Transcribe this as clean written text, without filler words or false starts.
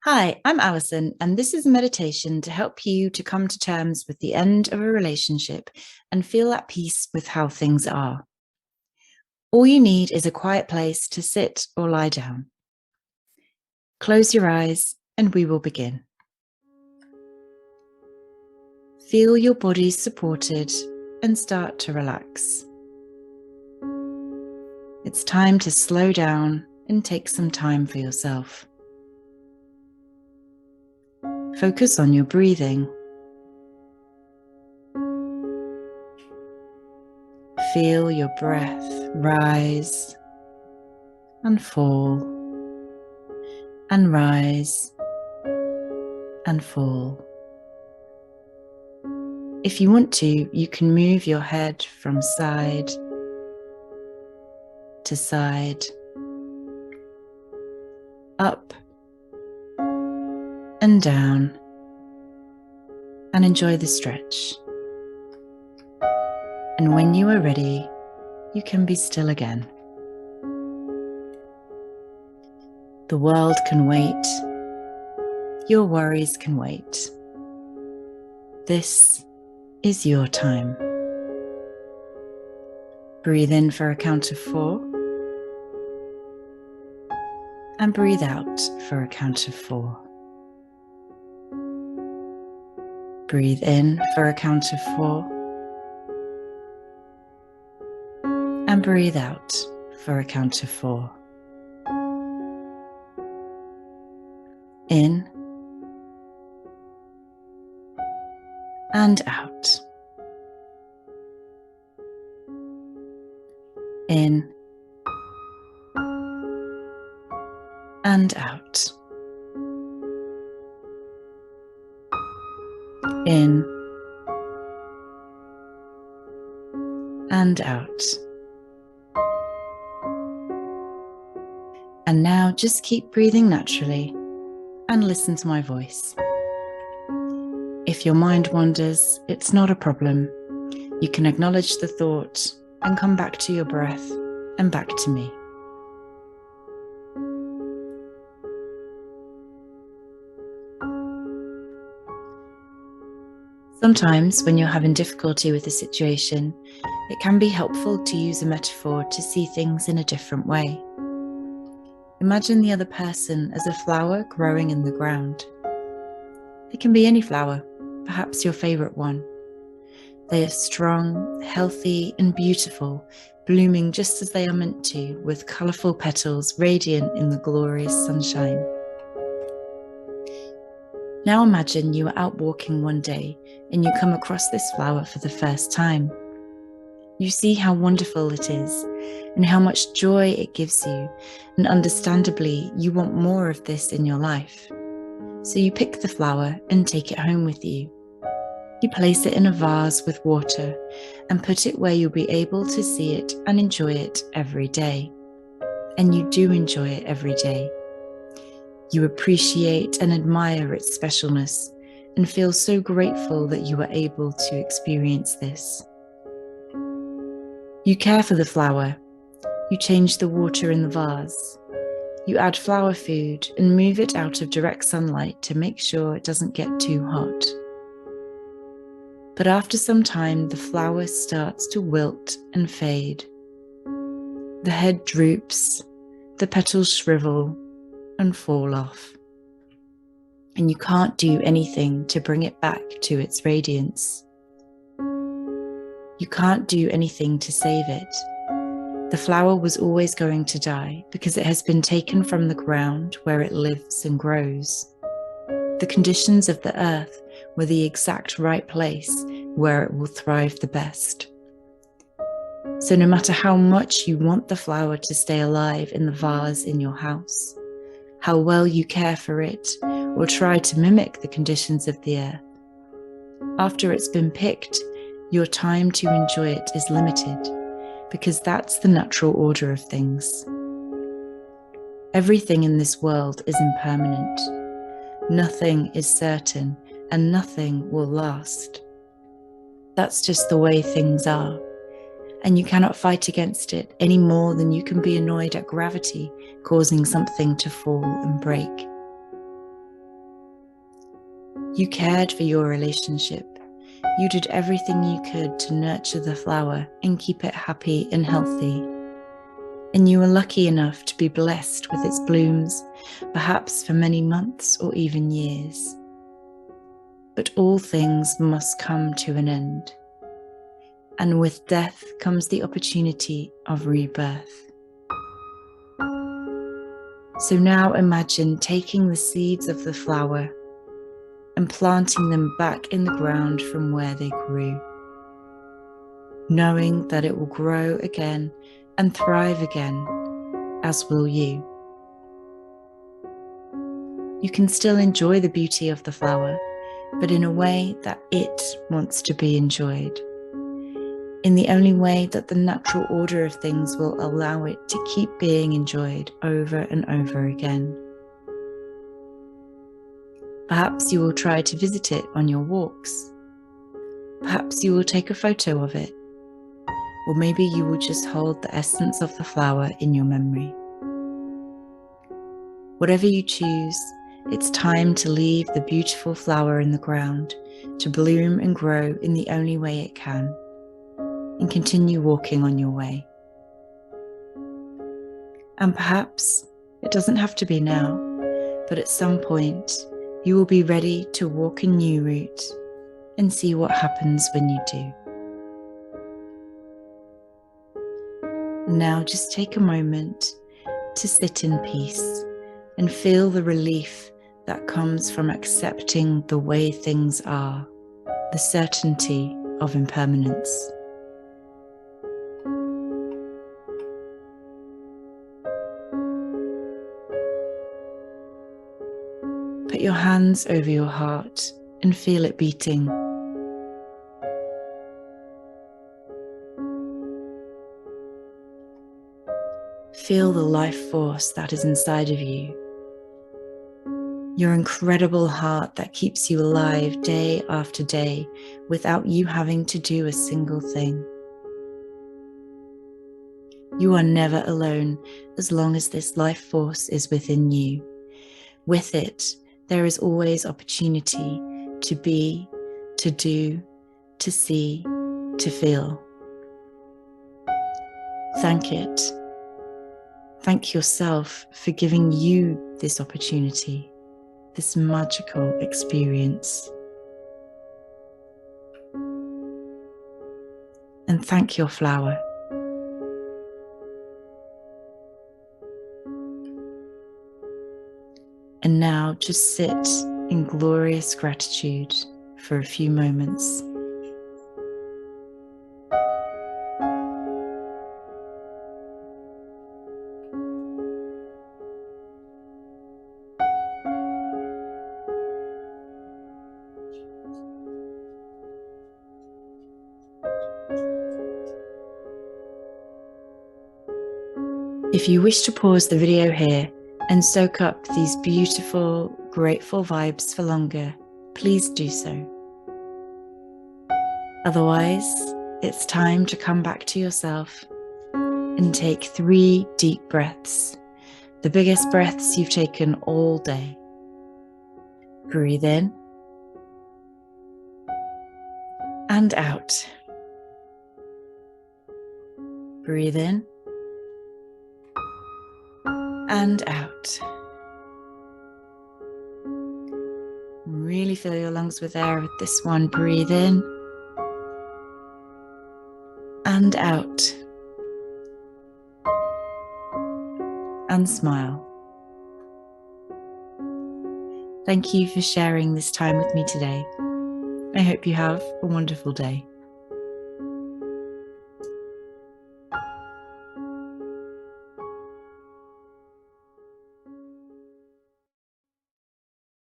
Hi, I'm Alison, and this is a meditation to help you to come to terms with the end of a relationship and feel at peace with how things are. All you need is a quiet place to sit or lie down. Close your eyes and we will begin. Feel your body supported and start to relax. It's time to slow down and take some time for yourself. Focus on your breathing. Feel your breath rise and fall, and rise and fall. If you want to, you can move your head from side to side, up and down, and enjoy the stretch. And when you are ready, you can be still again. The world can wait. Your worries can wait. This is your time. Breathe in for a count of 4. And breathe out for a count of 4. Breathe in for a count of 4. And breathe out for a count of 4. In and out. In and out. In and out. And now just keep breathing naturally and listen to my voice. If your mind wanders, it's not a problem. You can acknowledge the thought and come back to your breath and back to me. Sometimes when you're having difficulty with a situation, it can be helpful to use a metaphor to see things in a different way. Imagine the other person as a flower growing in the ground. It can be any flower, perhaps your favorite one. They are strong, healthy, and beautiful, blooming just as they are meant to, with colourful petals radiant in the glorious sunshine. Now imagine you are out walking one day and you come across this flower for the first time. You see how wonderful it is and how much joy it gives you, and understandably, you want more of this in your life. So you pick the flower and take it home with you. You place it in a vase with water and put it where you'll be able to see it and enjoy it every day. And you do enjoy it every day. You appreciate and admire its specialness and feel so grateful that you are able to experience this. You care for the flower. You change the water in the vase. You add flower food and move it out of direct sunlight to make sure it doesn't get too hot. But after some time, the flower starts to wilt and fade. The head droops, the petals shrivel and fall off. And you can't do anything to bring it back to its radiance. You can't do anything to save it. The flower was always going to die because it has been taken from the ground where it lives and grows. The conditions of the earth were the exact right place where it will thrive the best. So no matter how much you want the flower to stay alive in the vase in your house, how well you care for it or try to mimic the conditions of the earth, after it's been picked, your time to enjoy it is limited, because that's the natural order of things. Everything in this world is impermanent. Nothing is certain, and nothing will last. That's just the way things are, and you cannot fight against it any more than you can be annoyed at gravity causing something to fall and break. You cared for your relationship. You did everything you could to nurture the flower and keep it happy and healthy. And you were lucky enough to be blessed with its blooms, perhaps for many months or even years. But all things must come to an end. And with death comes the opportunity of rebirth. So now imagine taking the seeds of the flower and planting them back in the ground from where they grew, knowing that it will grow again and thrive again, as will you. You can still enjoy the beauty of the flower, but in a way that it wants to be enjoyed, in the only way that the natural order of things will allow it to keep being enjoyed over and over again. Perhaps you will try to visit it on your walks. Perhaps you will take a photo of it. Or maybe you will just hold the essence of the flower in your memory. Whatever you choose, it's time to leave the beautiful flower in the ground to bloom and grow in the only way it can, and continue walking on your way. And perhaps it doesn't have to be now, but at some point you will be ready to walk a new route and see what happens when you do. Now just take a moment to sit in peace and feel the relief that comes from accepting the way things are, the certainty of impermanence. Put your hands over your heart and feel it beating. Feel the life force that is inside of you. Your incredible heart that keeps you alive day after day without you having to do a single thing. You are never alone as long as this life force is within you. With it, there is always opportunity to be, to do, to see, to feel. Thank it. Thank yourself for giving you this opportunity, this magical experience. And thank your flower. And now just sit in glorious gratitude for a few moments. If you wish to pause the video here and soak up these beautiful, grateful vibes for longer, please do so. Otherwise, it's time to come back to yourself and take 3 deep breaths, the biggest breaths you've taken all day. Breathe in and out. Breathe in and out. Really fill your lungs with air with this one. Breathe in and out. And smile. Thank you for sharing this time with me today. I hope you have a wonderful day.